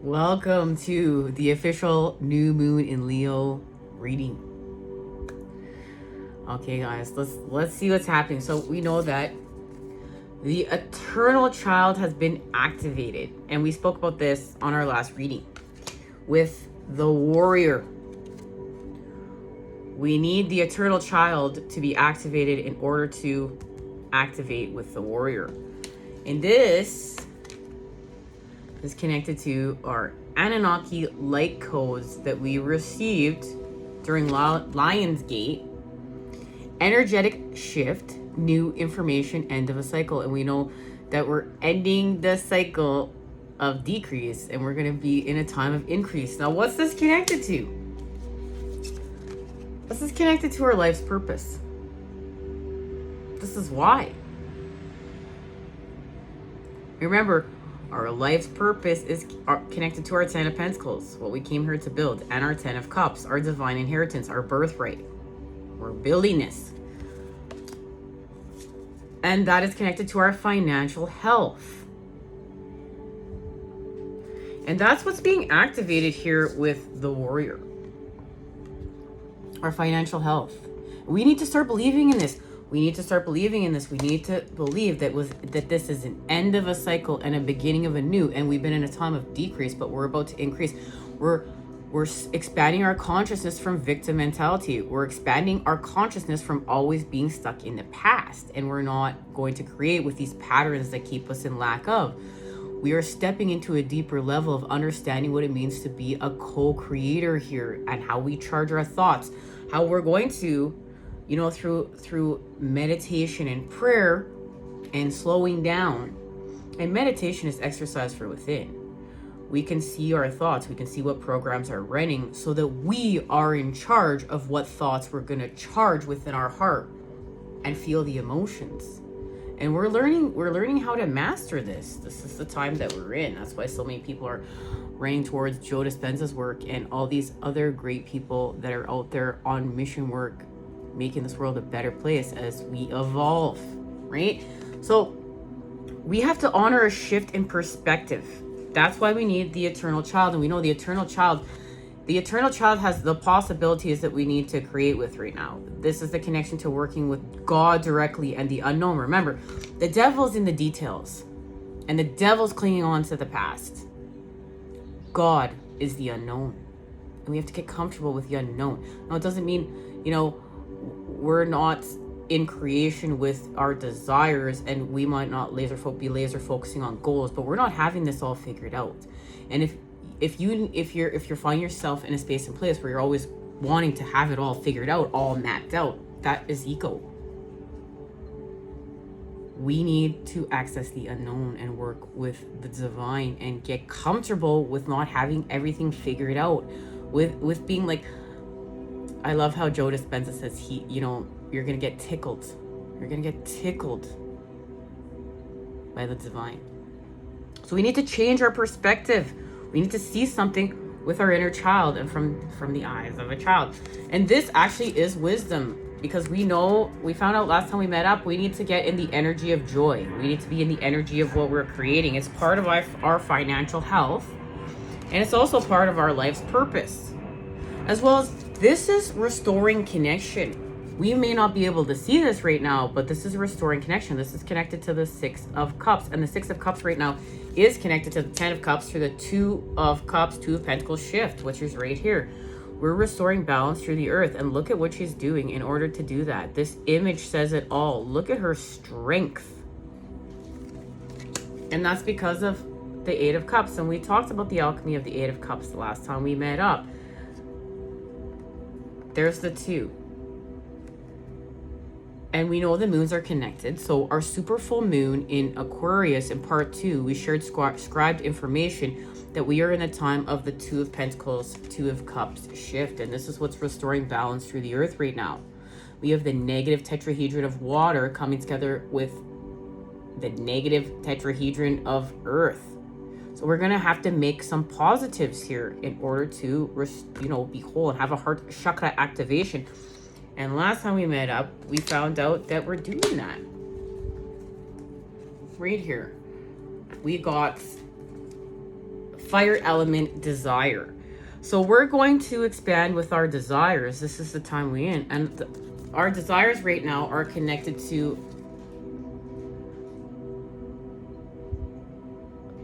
Welcome to the official new moon in Leo reading. Okay guys, let's see what's happening. So we know that the eternal child has been activated, and we spoke about this on our last reading with the warrior. We need the eternal child to be activated in order to activate with the warrior. And this is connected to our Anunnaki light codes that we received during Lionsgate. Energetic shift, new information, end of a cycle. And we know that we're ending the cycle of decrease and we're going to be in a time of increase. Now, what's this connected to? This is connected to our life's purpose. This is why. Remember, our life's purpose is connected to our 10 of Pentacles, what we came here to build, and our 10 of Cups, our divine inheritance, our birthright. We're building this. And that is connected to our financial health. And that's what's being activated here with the warrior. Our financial health. We need to start believing in this. We need to start believing in this. We need to believe that this is an end of a cycle and a beginning of a new. And we've been in a time of decrease, but we're about to increase. We're expanding our consciousness from victim mentality. We're expanding our consciousness from always being stuck in the past. And we're not going to create with these patterns that keep us in lack of. We are stepping into a deeper level of understanding what it means to be a co-creator here, and how we charge our thoughts, how we're going to, you know, through meditation and prayer and slowing down. And meditation is exercise for within. We can see our thoughts. We can see what programs are running so that we are in charge of what thoughts we're going to charge within our heart and feel the emotions. And we're learning how to master this. This is the time that we're in. That's why so many people are running towards Joe Dispenza's work and all these other great people that are out there on mission work, making this world a better place as we evolve, right? So we have to honor a shift in perspective. That's why we need the eternal child. And we know the eternal child has the possibilities that we need to create with right now. This is the connection to working with God directly and the unknown. Remember, the devil's in the details, and the devil's clinging on to the past. God is the unknown, and we have to get comfortable with the unknown. Now, it doesn't mean, you know, we're not in creation with our desires, and we might not be laser focusing on goals, but we're not having this all figured out. And if you're finding yourself in a space and place where you're always wanting to have it all figured out, all mapped out, that is ego. We need to access the unknown and work with the divine and get comfortable with not having everything figured out, with being like, I love how Joe Dispenza says you're gonna get tickled. You're gonna get tickled by the divine. So we need to change our perspective. We need to see something with our inner child and from the eyes of a child. And this actually is wisdom, because we found out last time we met up, we need to get in the energy of joy. We need to be in the energy of what we're creating. It's part of our financial health, and it's also part of our life's purpose. As well as, this is restoring connection. We may not be able to see this right now, but this is restoring connection. This is connected to the 6 of Cups, and the 6 of Cups right now is connected to the 10 of Cups through the 2 of Cups, 2 of Pentacles shift, which is right here. We're restoring balance through the earth, and look at what she's doing in order to do that. This image says it all. Look at her strength. And that's because of the 8 of Cups. And we talked about the alchemy of the 8 of Cups the last time we met up. There's the 2. And we know the moons are connected. So our super full moon in Aquarius in part 2, we shared scribed information that we are in the time of the 2 of Pentacles, 2 of Cups shift. And this is what's restoring balance through the earth right now. We have the negative tetrahedron of water coming together with the negative tetrahedron of earth. So we're going to have to make some positives here in order to, be whole and have a heart chakra activation. And last time we met up, we found out that we're doing that. Right here. We got fire element, desire. So we're going to expand with our desires. This is the time we're in. And our desires right now are connected to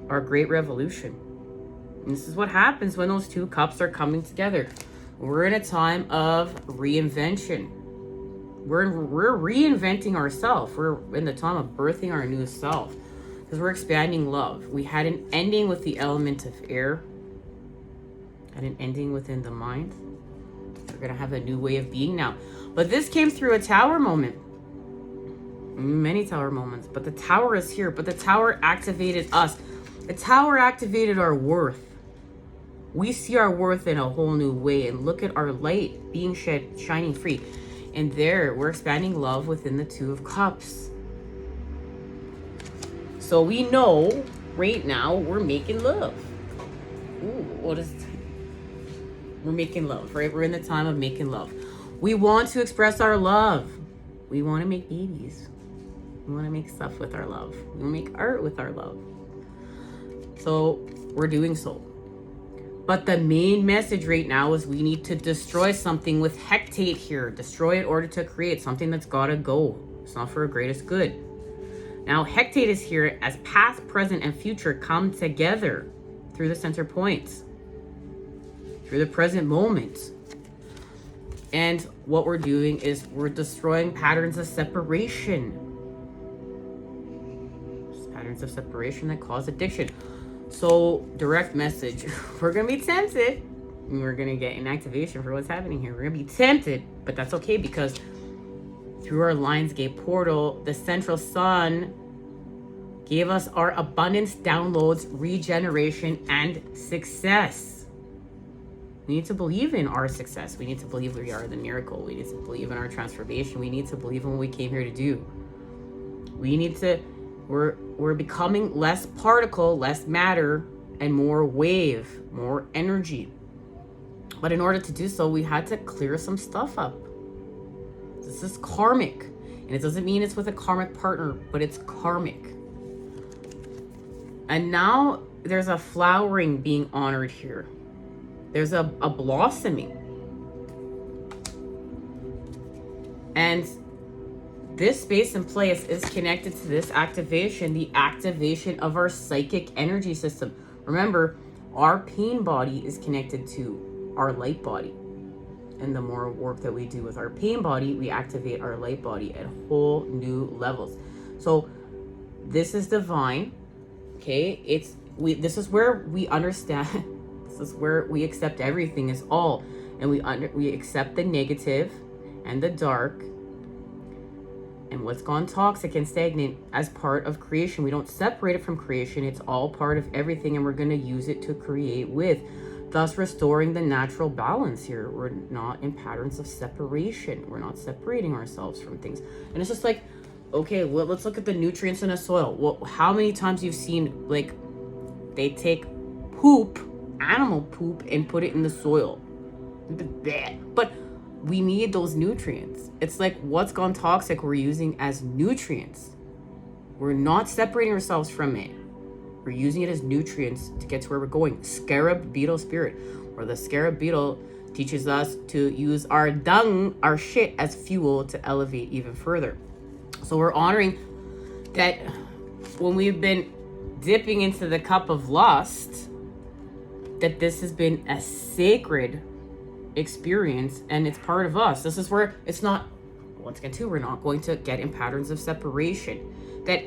our great revolution. And this is what happens when those two cups are coming together. We're in a time of reinvention. We're reinventing ourselves. We're in the time of birthing our new self. Because we're expanding love. We had an ending with the element of air. Had an ending within the mind. We're going to have a new way of being now. But this came through a tower moment. Many tower moments. But the tower is here. But the tower activated us. The tower activated our worth. We see our worth in a whole new way. And look at our light being shed, shining free. And there, we're expanding love within the Two of Cups. So we know right now we're making love. Ooh, what is... We're making love, right? We're in the time of making love. We want to express our love. We want to make babies. We want to make stuff with our love. We want to make art with our love. So we're doing so. But the main message right now is we need to destroy something with hectate here. Destroy in order to create something that's got to go. It's not for our greatest good. Now, hectate is here as past, present, and future come together through the center points. Through the present moment. And what we're doing is we're destroying patterns of separation. Patterns of separation that cause addiction. So, direct message. We're going to be tempted. And we're going to get an activation for what's happening here. We're going to be tempted. But that's okay because through our Lionsgate portal, the central sun gave us our abundance, downloads, regeneration, and success. We need to believe in our success. We need to believe we are the miracle. We need to believe in our transformation. We need to believe in what we came here to do. We need to, we're becoming less particle, less matter, and more wave, more energy. But in order to do so, we had to clear some stuff up. This is karmic. And it doesn't mean it's with a karmic partner, but it's karmic. And now there's a flowering being honored here. There's a blossoming. And this space and place is connected to this activation, the activation of our psychic energy system. Remember, our pain body is connected to our light body. And the more work that we do with our pain body, we activate our light body at whole new levels. So this is divine. Okay, this is where we understand. This is where we accept everything as all, and we accept the negative and the dark and what's gone toxic and stagnant as part of creation. We don't separate it from creation. It's all part of everything, and we're going to use it to create with, thus restoring the natural balance here. We're not in patterns of separation. We're not separating ourselves from things. And it's just like, okay, well, let's look at the nutrients in a soil. Well, how many times you've seen, like, they take poop, animal poop, and put it in the soil? But we need those nutrients. It's like what's gone toxic we're using as nutrients. We're not separating ourselves from it. We're using it as nutrients to get to where we're going. Scarab beetle spirit, where the scarab beetle teaches us to use our dung, our shit, as fuel to elevate even further. So we're honoring that when we've been dipping into the cup of lust, that this has been a sacred experience and it's part of us. This is where it's not, once again too, we're not going to get in patterns of separation. That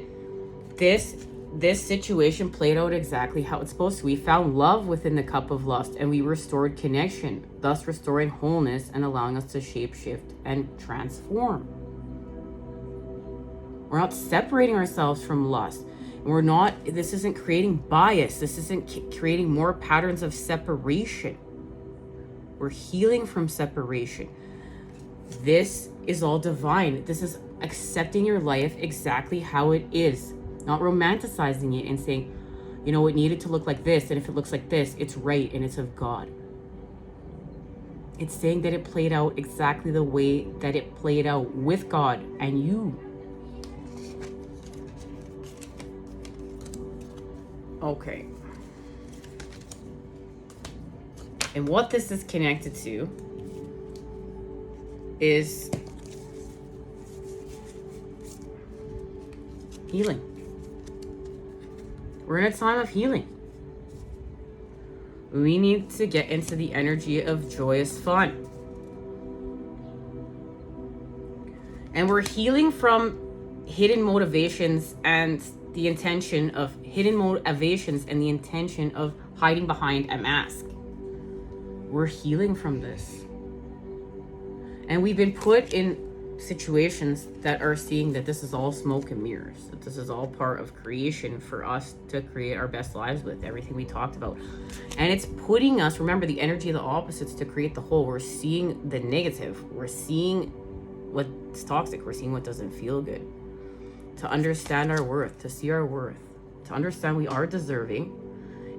this situation played out exactly how it's supposed to. We found love within the cup of lust and we restored connection, thus restoring wholeness and allowing us to shape shift and transform. We're not separating ourselves from lust. We're not, this isn't creating bias. This isn't creating more patterns of separation. We're healing from separation. This is all divine. This is accepting your life exactly how it is. Not romanticizing it and saying, you know, it needed to look like this. And if it looks like this, it's right and it's of God. It's saying that it played out exactly the way that it played out with God and you. Okay. And what this is connected to is healing. We're in a time of healing. We need to get into the energy of joyous fun. And we're healing from hidden motivations and the intention of hiding behind a mask. We're healing from this. And we've been put in situations that are seeing that this is all smoke and mirrors, that this is all part of creation for us to create our best lives with, everything we talked about. And it's putting us, remember, the energy of the opposites to create the whole. We're seeing the negative. We're seeing what's toxic. We're seeing what doesn't feel good. To understand our worth, to see our worth, to understand we are deserving.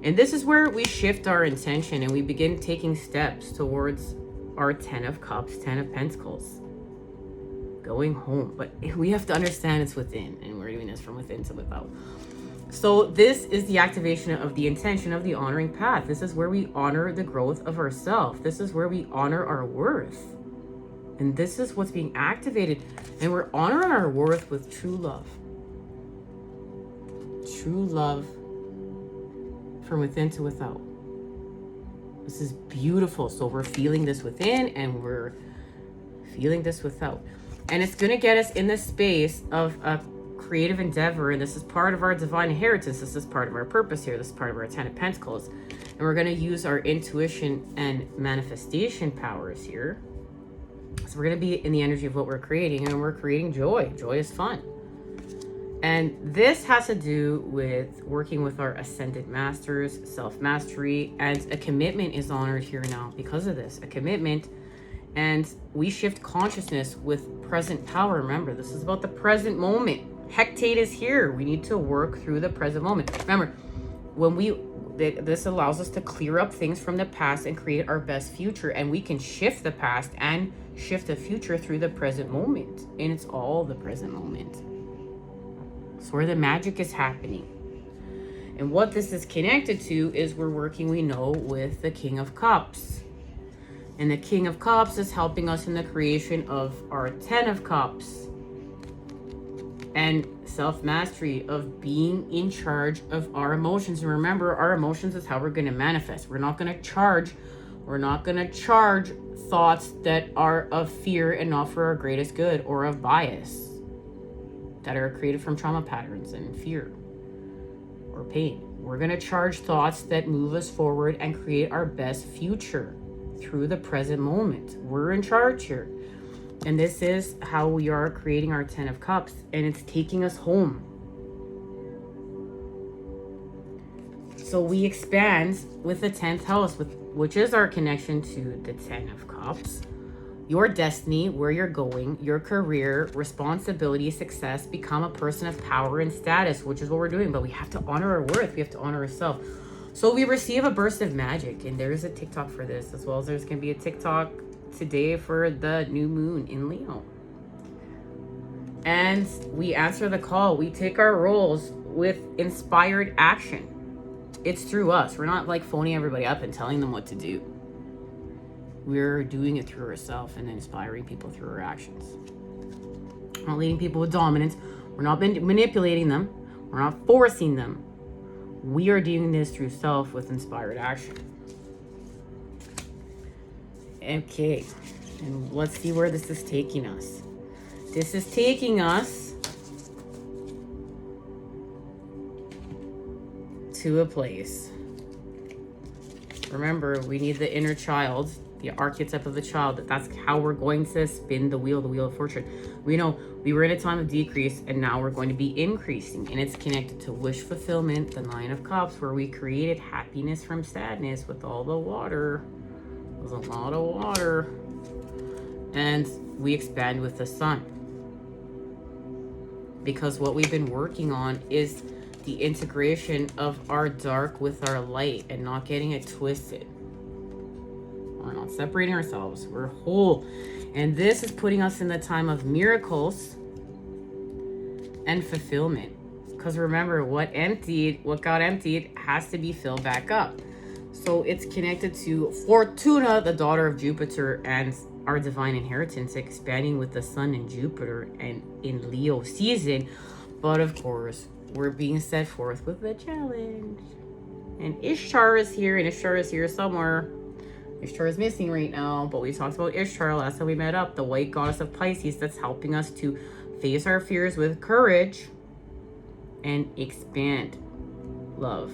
And this is where we shift our intention and we begin taking steps towards our 10 of Cups, 10 of Pentacles. Going home. But we have to understand it's within, and we're doing this from within to without. So this is the activation of the intention of the honoring path. This is where we honor the growth of ourselves. This is where we honor our worth. And this is what's being activated. And we're honoring our worth with true love. True love from within to without. This is beautiful. So we're feeling this within and we're feeling this without. And it's going to get us in this space of a creative endeavor. And this is part of our divine inheritance. This is part of our purpose here. This is part of our 10 of Pentacles. And we're going to use our intuition and manifestation powers here. So we're going to be in the energy of what we're creating. And we're creating joy. Joy is fun. And this has to do with working with our ascended masters, self-mastery. And a commitment is honored here now because of this. A commitment. And we shift consciousness with present power. Remember, this is about the present moment. Hectate is here. We need to work through the present moment. Remember, when this allows us to clear up things from the past and create our best future. And we can shift the past and shift the future through the present moment. And it's all the present moment. It's where the magic is happening. And what this is connected to is we're working, we know, with the King of Cups. And the King of Cups is helping us in the creation of our 10 of Cups. And self-mastery of being in charge of our emotions. And remember, our emotions is how we're going to manifest. We're not going to charge thoughts that are of fear and not for our greatest good, or of bias that are created from trauma patterns and fear or pain. We're going to charge thoughts that move us forward and create our best future through the present moment. We're in charge here. And this is how we are creating our 10 of Cups, and it's taking us home. So we expand with the 10th house, which is our connection to the 10 of Cups. Your destiny, where you're going, your career, responsibility, success, become a person of power and status, which is what we're doing. But we have to honor our worth. We have to honor ourselves. So we receive a burst of magic, and there's a TikTok for this, as well as there's going to be a TikTok today for the new moon in Leo. And we answer the call. We take our roles with inspired action. It's through us. We're not like phoning everybody up and telling them what to do. We're doing it through ourselves and inspiring people through our actions. We're not leading people with dominance. We're not manipulating them. We're not forcing them. We are doing this through self with inspired action. Okay, and let's see where this is taking us. This is taking us to a place. Remember, we need the inner child, the archetype of the child. That's how we're going to spin the wheel of fortune. We know we were in a time of decrease, and now we're going to be increasing. And it's connected to wish fulfillment, the 9 of Cups, where we created happiness from sadness with all the water. There's a lot of water. And we expand with the sun. Because what we've been working on is the integration of our dark with our light and not getting it twisted. We're not separating ourselves. We're whole. And this is putting us in the time of miracles and fulfillment. Because remember, what got emptied has to be filled back up. So it's connected to Fortuna, the daughter of Jupiter, and our divine inheritance, expanding with the sun in Jupiter and in Leo season. But of course, we're being set forth with the challenge. And Ishtar is here, and Ishtar is here somewhere. Ishtar is missing right now, but we talked about Ishtar last time we met up, the white goddess of Pisces that's helping us to face our fears with courage and expand love.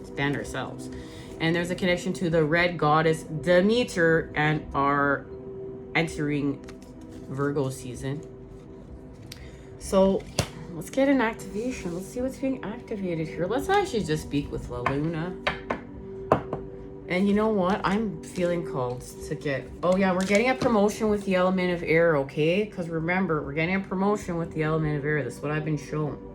Expand ourselves. And there's a connection to the red goddess Demeter and our entering Virgo season. So let's get an activation. Let's see what's being activated here. Let's actually just speak with La Luna. And you know what? I'm feeling called to get... Oh yeah, we're getting a promotion with the element of air, okay? Because remember, we're getting a promotion with the element of air. That's what I've been shown.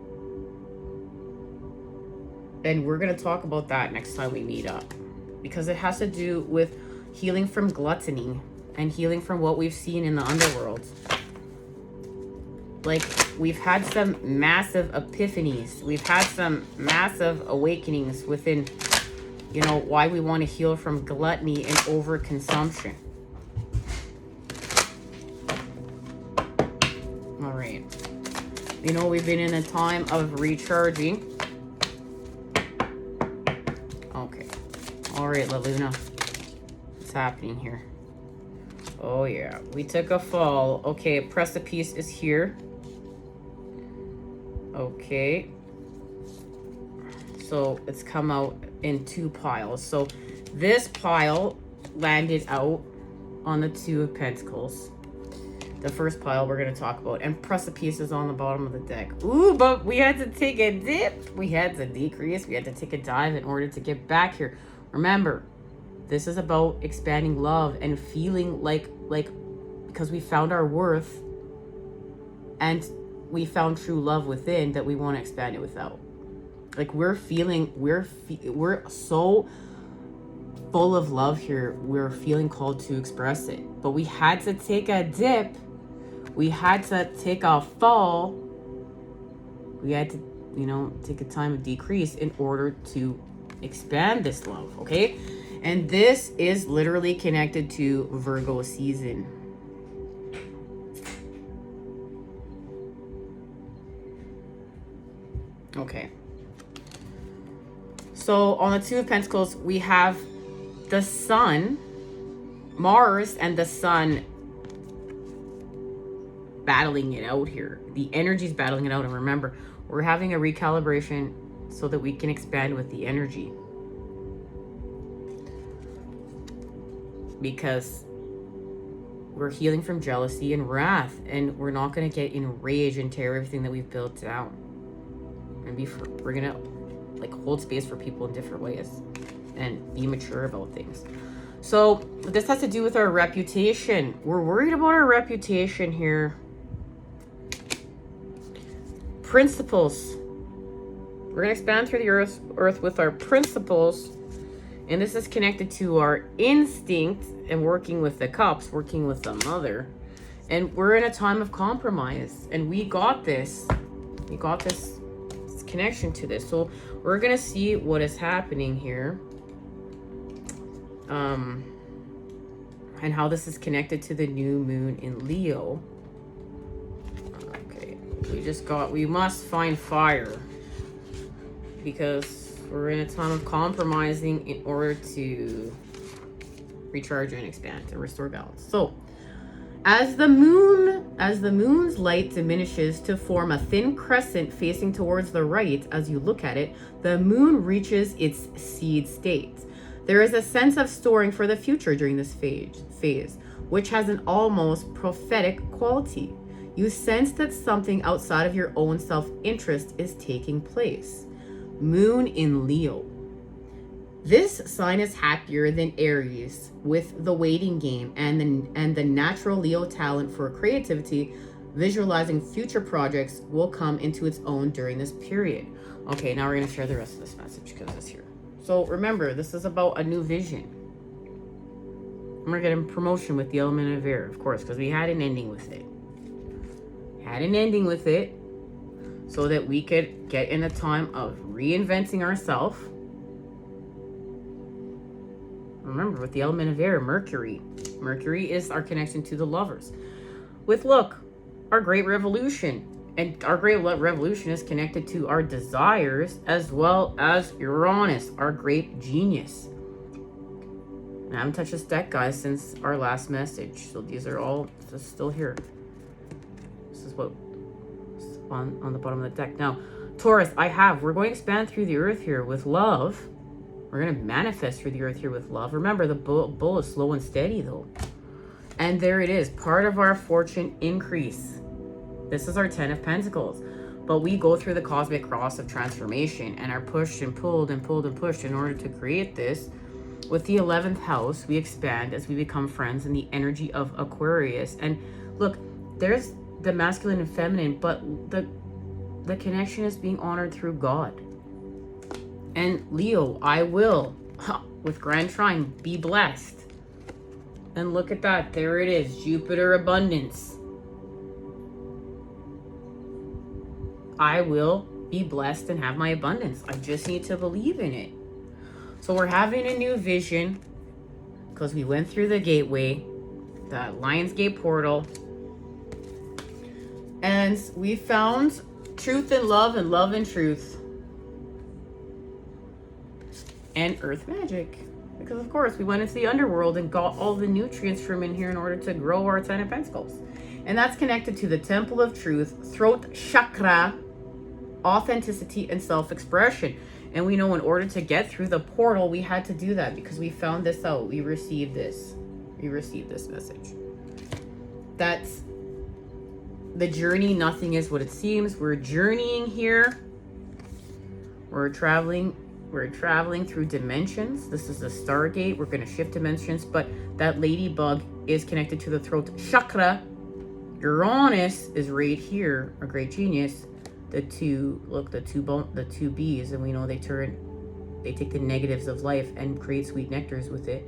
And we're going to talk about that next time we meet up. Because it has to do with healing from gluttony and healing from what we've seen in the underworld. Like, we've had some massive epiphanies. We've had some massive awakenings within, you know, why we want to heal from gluttony and overconsumption. All right. You know, we've been in a time of recharging. Okay. All right, La Luna. What's happening here? Oh, yeah. We took a fall. Okay, precipice is here. Okay. So it's come out in two piles. So this pile landed out on the Two of Pentacles. The first pile we're going to talk about. And precipice is on the bottom of the deck. Ooh, but we had to take a dip. We had to decrease. We had to take a dive in order to get back here. Remember, this is about expanding love and feeling like because we found our worth and we found true love within, that we want to expand it without. Like, we're so full of love here. We're feeling called to express it. But we had to take a dip. We had to take a fall. We had to, you know, take a time of decrease in order to expand this love, okay? And this is literally connected to Virgo season. Okay. So on the Two of Pentacles, we have the sun, Mars and the sun battling it out here. The energy's battling it out. And remember, we're having a recalibration so that we can expand with the energy. Because we're healing from jealousy and wrath. And we're not going to get enraged and tear everything that we've built down. And we're going to like hold space for people in different ways and be mature about things. So this has to do with our reputation. We're worried about our reputation here. Principles. We're going to expand through the earth with our principles. And this is connected to our instinct and working with the cups, working with the mother. And we're in a time of compromise. And we got this. We got this connection to this. So we're going to see what is happening here. And how this is connected to the new moon in Leo. Okay. We must find fire. Because we're in a time of compromising in order to recharge and expand and restore balance. So as the moon's light diminishes to form a thin crescent facing towards the right as you look at it, the moon reaches its seed state. There is a sense of storing for the future during this phase, which has an almost prophetic quality. You sense that something outside of your own self-interest is taking place. Moon in Leo. This sign is happier than Aries with the waiting game and the natural Leo talent for creativity. Visualizing future projects will come into its own during this period. Okay, now we're going to share the rest of this message because it's here. So remember, this is about a new vision. We're getting promotion with the element of air, of course, because we had an ending with it. So that we could get in a time of reinventing ourselves Remember, with the element of air, Mercury. Mercury is our connection to the lovers. With, look, our great revolution. And our great revolution is connected to our desires, as well as Uranus, our great genius. And I haven't touched this deck, guys, since our last message. So these are all just still here. This is what on the bottom of the deck. Now, Taurus, we're going to expand through the earth here with love. We're going to manifest through the earth here with love. Remember, the bull is slow and steady, though. And there it is, part of our fortune increase. This is our 10 of Pentacles. But we go through the cosmic cross of transformation and are pushed and pulled and pulled and pushed in order to create this. With the 11th house, we expand as we become friends in the energy of Aquarius. And look, there's the masculine and feminine, but the connection is being honored through God. And Leo, I will, with Grand Trine, be blessed. And look at that, there it is, Jupiter abundance. I will be blessed and have my abundance. I just need to believe in it. So we're having a new vision because we went through the gateway, the Lionsgate portal, and we found truth and love and truth and earth magic. Because of course we went into the underworld and got all the nutrients from in here in order to grow our 10 of Pentacles. And that's connected to the Temple of Truth, throat chakra, authenticity, and self-expression. And we know in order to get through the portal, we had to do that because we found this out. We received this. We received this message. That's the journey. Nothing is what it seems. We're journeying here. We're traveling through dimensions. This is a Stargate. We're going to shift dimensions, but that ladybug is connected to the throat chakra. Uranus is right here, a great genius. The two bees, and we know they take the negatives of life and create sweet nectars with it.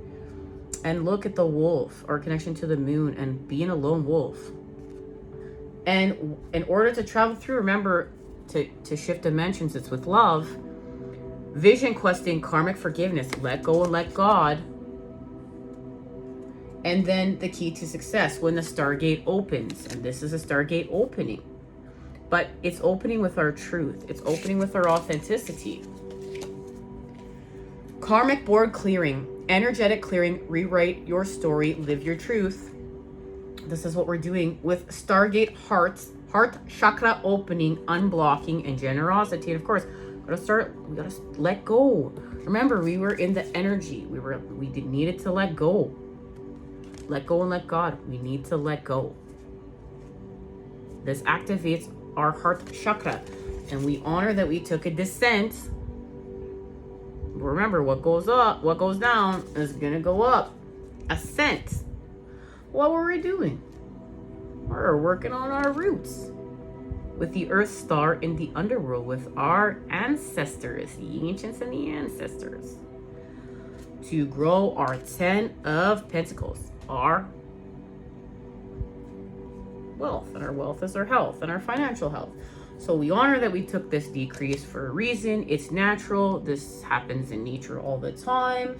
And look at the wolf, our connection to the moon and being a lone wolf. And in order to travel through, remember, to shift dimensions, it's with love. Vision questing, karmic forgiveness, let go and let God. And then the key to success, when the Stargate opens, and this is a Stargate opening. But it's opening with our truth. It's opening with our authenticity. Karmic board clearing, energetic clearing, rewrite your story, live your truth. This is what we're doing with Stargate heart chakra opening, unblocking, and generosity. And of course, we gotta let go. Remember, we were in the energy. We needed to let go. Let go and let God. We need to let go. This activates our heart chakra, and we honor that we took a descent. Remember, what goes up, what goes down is gonna go up. Ascent. What were we doing? We're working on our roots with the Earth Star in the underworld, with our ancestors, the ancients and the ancestors, to grow our 10 of Pentacles, our wealth. And our wealth is our health and our financial health. So we honor that we took this decrease for a reason. It's natural. This happens in nature all the time.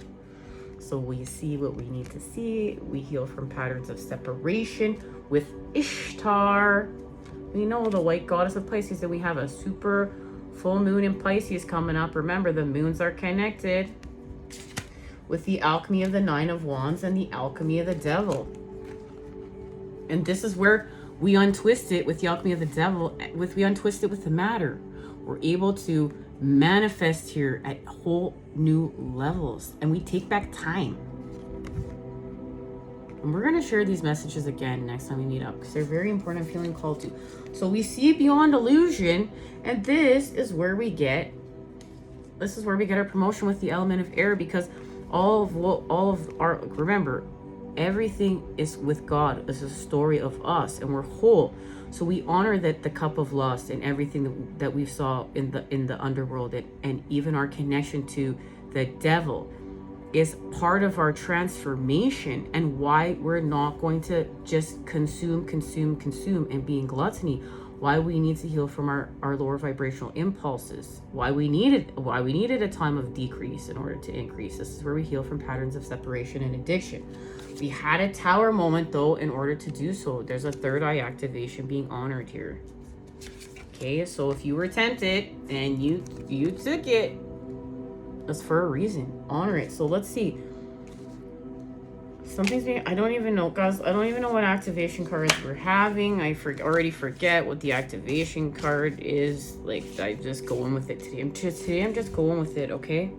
So we see what we need to see. We heal from patterns of separation with Ishtar. We know the white goddess of Pisces, that we have a super full moon in Pisces coming up. Remember, the moons are connected with the alchemy of the 9 of Wands and the alchemy of the devil. And this is where we untwist it with the alchemy of the devil. We untwist it with the matter. We're able to manifest here at whole new levels, and we take back time. And we're going to share these messages again next time we meet up, because they're very important. I'm feeling called to. So we see beyond illusion, and this is where we get our promotion with the element of air, because all of our, remember, everything is with God. It's a story of us, and we're whole. So we honor that the cup of lust and everything that we saw in the underworld, and even our connection to the devil is part of our transformation, and why we're not going to just consume and be in gluttony. why we need to heal from our lower vibrational impulses, why we needed a time of decrease in order to increase. This is where we heal from patterns of separation and addiction. We had a tower moment though in order to do so. There's a third eye activation being honored here. Okay, so if you were tempted and you took it, that's for a reason. Honor it. So let's see. Something's being, I don't even know, guys. I don't even know what activation cards we're having. I already forget what the activation card is. Like, I'm just going with it today. I'm just going with it, okay?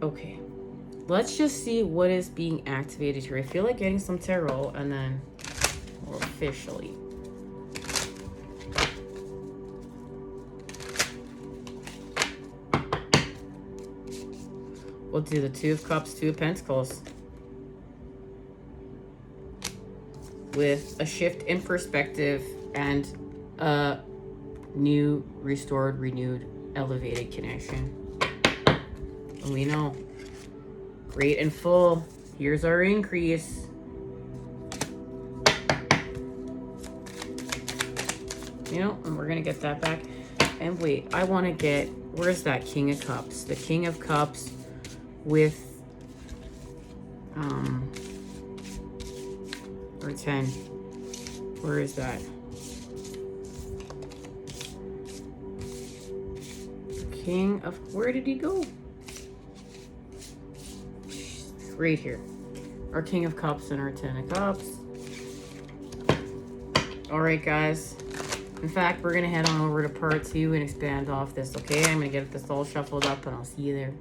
Okay. Let's just see what is being activated here. I feel like getting some tarot and then officially. We'll do the Two of Cups, Two of Pentacles. With a shift in perspective and a new, restored, renewed, elevated connection. And we know, great and full, here's our increase. You know, and we're gonna get that back. And wait, I wanna get, where's that King of Cups? The King of Cups with or 10. Where is that? King of, where did he go? Right here. Our King of Cups and our 10 of Cups. All right, guys. In fact, we're gonna head on over to part 2 and expand off this, okay? I'm gonna get this all shuffled up and I'll see you there.